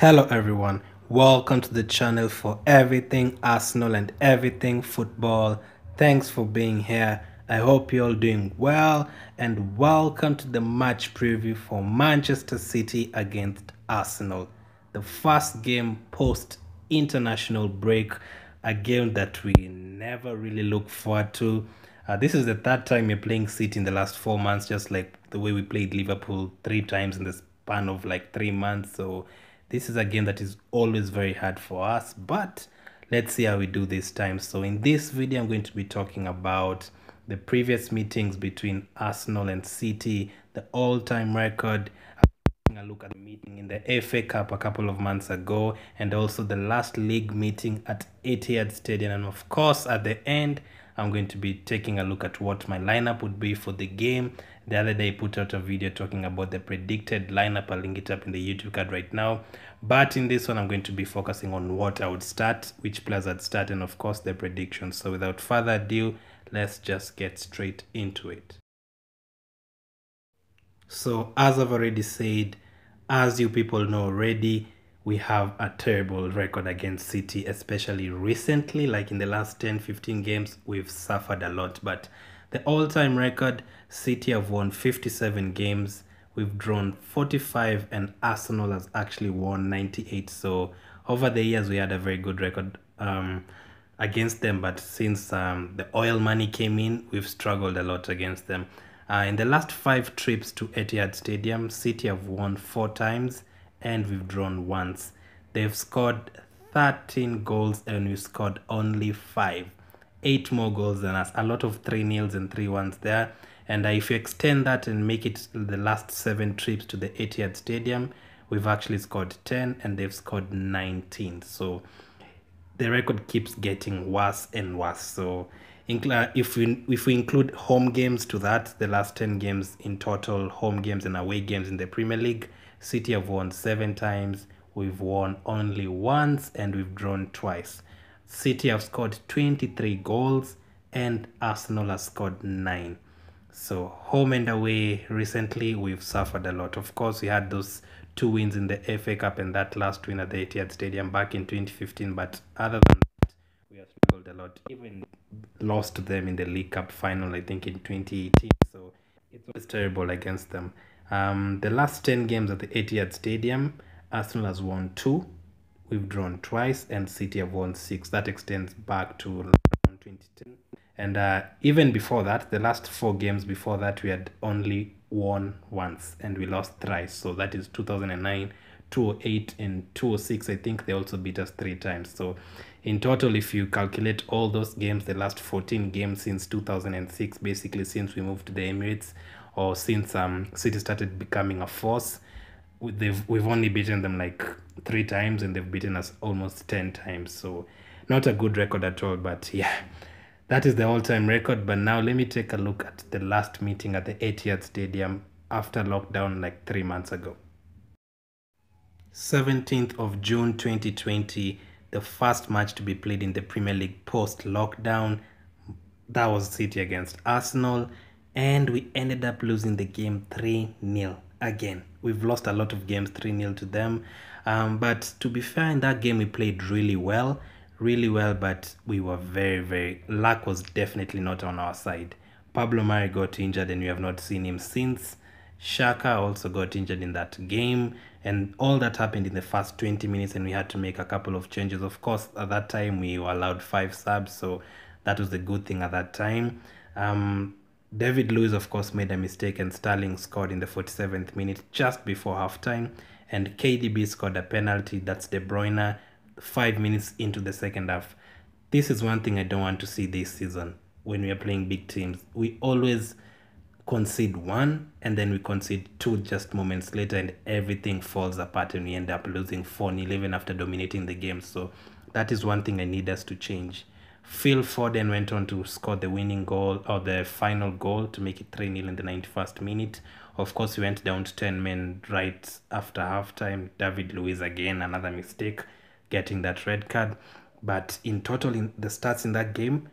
Hello everyone, welcome to the channel for everything Arsenal and everything football. Thanks for being here. I hope you're all doing well and welcome to the match preview for Manchester City against Arsenal. The first game post international break, a game that we never really look forward to. This is the third time we're playing City in the last 4 months, just like the way we played Liverpool 3 times in the span of like 3 months. So this is a game that is always very hard for us, but let's see how we do this time. So in this video, I'm going to be talking about the previous meetings between Arsenal and City, the all-time record, a look at the meeting in the FA Cup a couple of months ago, and also the last league meeting at Etihad Stadium. And of course, at the end, I'm going to be taking a look at what my lineup would be for the game. The other day, I put out a video talking about the predicted lineup. I'll link it up in the YouTube card right now. But in this one, I'm going to be focusing on what I would start, which players I'd start, and of course, the predictions. So without further ado, let's just get straight into it. So as I've already said, as you people know already, we have a terrible record against City, especially recently. Like in the last 10-15 games, we've suffered a lot. But the all-time record, City have won 57 games. We've drawn 45 and Arsenal has actually won 98. So over the years, we had a very good record against them. But since the oil money came in, we've struggled a lot against them. In the last 5 trips to Etihad Stadium, City have won 4 times and we've drawn once. They've scored 13 goals and we scored only 5. 8 more goals than us. A lot of 3-0s and 3-1s there. And if you extend that and make it the last 7 trips to the Etihad Stadium, we've actually scored 10 and they've scored 19. So the record keeps getting worse and worse. So if we include home games to that, the last 10 games in total, home games and away games in the Premier League, City have won 7 times, we've won only once and we've drawn twice. City have scored 23 goals and Arsenal has scored 9. So home and away recently we've suffered a lot. Of course, we had those 2 wins in the FA Cup and that last win at the Etihad Stadium back in 2015, but other than that, we have struggled a lot. Even lost to them in the League Cup final, I think in 2018. So it was terrible against them. The last 10 games at the Etihad Stadium, Arsenal has won 2, we've drawn twice, and City have won 6. That extends back to around 2010. And even before that, the last 4 games before that, we had only won once and we lost thrice. So that is 2009, 2008 and 2006. I think they also beat us 3 times. So in total, if you calculate all those games, the last 14 games since 2006, basically since we moved to the Emirates, or since City started becoming a force, we've only beaten them like 3 times and they've beaten us almost 10 times. So not a good record at all. But yeah, that is the all-time record. But now let me take a look at the last meeting at the Etihad Stadium after lockdown like 3 months ago. 17th of June 2020, the first match to be played in the Premier League post-lockdown. That was City against Arsenal, and we ended up losing the game 3-0. Again, we've lost a lot of games 3-0 to them. But to be fair, in that game we played really well, but we were very luck was definitely not on our side. Pablo Mari got injured and we have not seen him since. Shaka also got injured in that game, and all that happened in the first 20 minutes and we had to make a couple of changes. Of course, at that time we were allowed 5 subs, so that was the good thing at that time. David Luiz, of course, made a mistake and Sterling scored in the 47th minute just before halftime, and KDB scored a penalty. That's De Bruyne 5 minutes into the second half. This is one thing I don't want to see this season when we are playing big teams. We always concede 1 and then we concede 2 just moments later and everything falls apart and we end up losing 4-0 even after dominating the game. So that is one thing I need us to change. Phil Foden went on to score the winning goal, or the final goal, to make it 3-0 in the 91st minute. Of course, we went down to 10 men right after halftime. David Luiz, again, another mistake, getting that red card. But in total, in the stats in that game,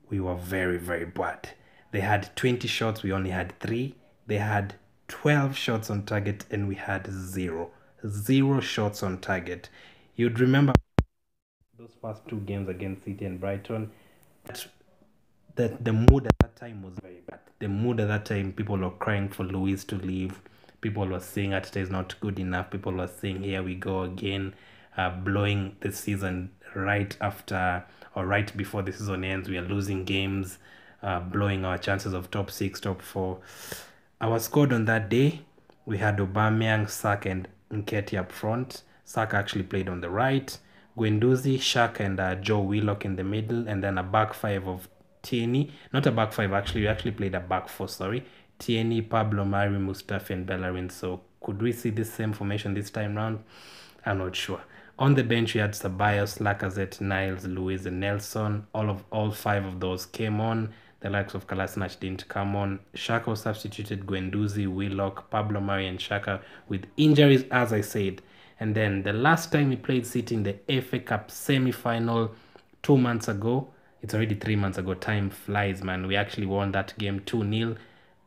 we were very bad. They had 20 shots, we only had 3. They had 12 shots on target and we had 0. 0 shots on target. You'd remember those first 2 games against City and Brighton, that the mood at that time was very bad. The mood at that time, people were crying for Luis to leave. People were saying Arteta is not good enough. People were saying, here we go again, blowing the season right after or right before the season ends. We are losing games, blowing our chances of top 6, top 4. Our squad on that day, we had Aubameyang, Saka and Nketiah up front. Saka actually played on the right. Guendouzi, Xhaka and Joe Willock in the middle, and then a back 5 of Tierney. Not a back 5 actually, we actually played a back 4, sorry. Tierney, Pablo Mari, Mustafi and Bellerin. So could we see this same formation this time round? I'm not sure. On the bench we had Ceballos, Lacazette, Niles, Luiz and Nelson. All 5 of those came on. The likes of Kolasinac didn't come on. Xhaka substituted Guendouzi, Willock, Pablo Mari and Xhaka with injuries, as I said. And then the last time we played City in the FA Cup semi-final 2 months ago, it's already 3 months ago, time flies, man. We actually won that game 2-0.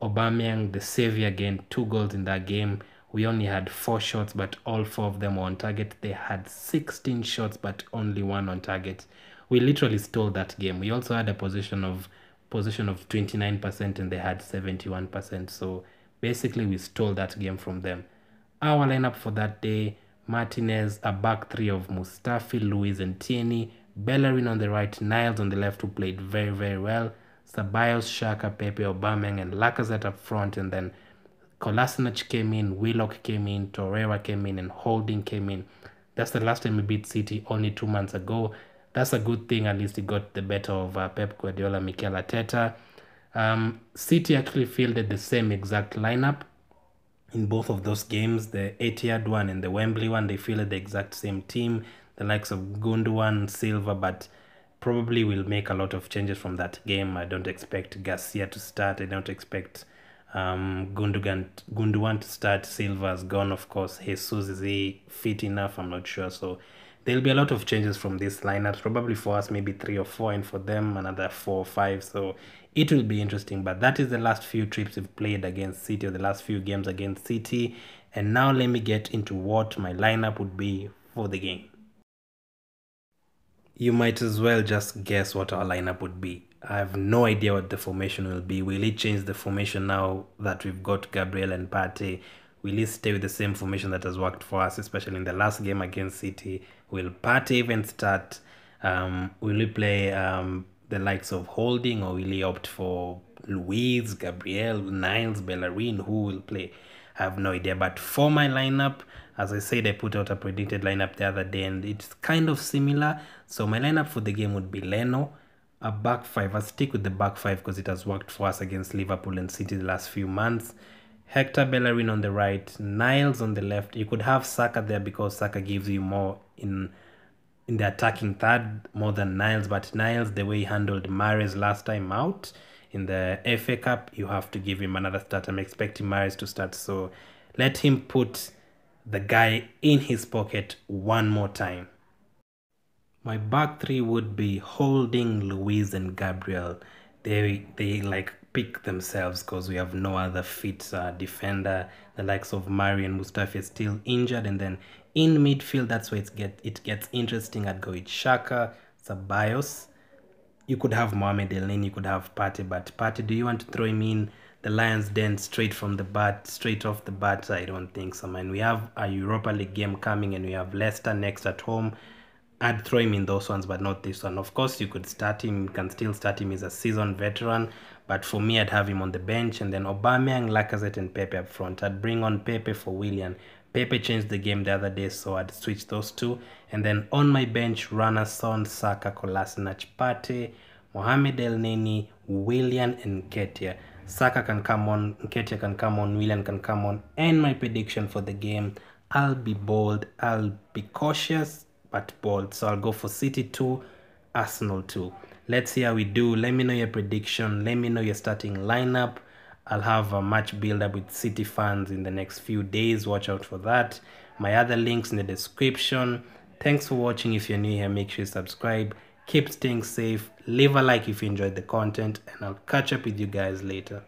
Aubameyang, the savior, again, 2 goals in that game. We only had 4 shots, but all 4 of them were on target. They had 16 shots, but only 1 on target. We literally stole that game. We also had a position of 29% and they had 71%. So basically we stole that game from them. Our lineup for that day: Martinez, a back 3 of Mustafi, Luiz and Tierney, Bellerin on the right, Niles on the left, who played very, very well, Ceballos, Xhaka, Pepe, Aubameyang and Lacazette up front, and then Kolasinac came in, Willock came in, Torreira came in and Holding came in. That's the last time we beat City, only 2 months ago. That's a good thing, at least he got the better of Pep Guardiola, Mikel Arteta. City actually fielded the same exact lineup in both of those games, the Etihad one and the Wembley one. They fielded the exact same team, the likes of Gundogan, Silva, but probably will make a lot of changes from that game. I don't expect Garcia to start. I don't expect Gundogan to start. Silva's gone, of course. Jesus, is he fit enough? I'm not sure. So there'll be a lot of changes from these lineups. Probably for us, maybe 3 or 4, and for them, another 4 or 5. So it will be interesting. But that is the last few trips we've played against City, or the last few games against City. And now let me get into what my lineup would be for the game. You might as well just guess what our lineup would be. I have no idea what the formation will be. Will it change the formation now that we've got Gabriel and Partey? Will it stay with the same formation that has worked for us, especially in the last game against City? Will Partey even start? Will we play the likes of Holding, or will he opt for Luiz, Gabriel, Niles, Bellerin? Who will play? I have no idea. But for my lineup, as I said, I put out a predicted lineup the other day, and it's kind of similar. So my lineup for the game would be Leno, a back 5. I'll stick with the back 5 because it has worked for us against Liverpool and City the last few months. Hector Bellerin on the right, Niles on the left. You could have Saka there because Saka gives you more in the attacking third, more than Niles. But Niles, the way he handled Mahrez last time out in the FA Cup, you have to give him another start. I'm expecting Mahrez to start, so let him put the guy in his pocket one more time. My back 3 would be Holding, Luiz and Gabriel. They like pick themselves because we have no other fit defender. The likes of Mari and Mustafi are still injured, and then in midfield, that's where it gets interesting. I'd go with Xhaka, Ceballos. You could have Mohamed El-Neni, you could have Partey, but Partey, do you want to throw him in the Lions' Den straight off the bat? I don't think so, man. We have a Europa League game coming, and we have Leicester next at home. I'd throw him in those ones, but not this one. Of course, you could start him. You can still start him. He's a seasoned veteran. But for me, I'd have him on the bench. And then Aubameyang, Lacazette, and Pepe up front. I'd bring on Pepe for Willian. Pepe changed the game the other day, so I'd switch those 2. And then on my bench, Rana, Son, Saka, Kolasinac, Partey, Mohamed El-Neni, Willian, and Nketiah. Saka can come on, Nketiah can come on, Willian can come on. And my prediction for the game, I'll be bold. I'll be cautious, but bold. So I'll go for City 2, Arsenal 2. Let's see how we do. Let me know your prediction. Let me know your starting lineup. I'll have a match build-up with City fans in the next few days. Watch out for that. My other links in the description. Thanks for watching. If you're new here, make sure you subscribe. Keep staying safe. Leave a like if you enjoyed the content, and I'll catch up with you guys later.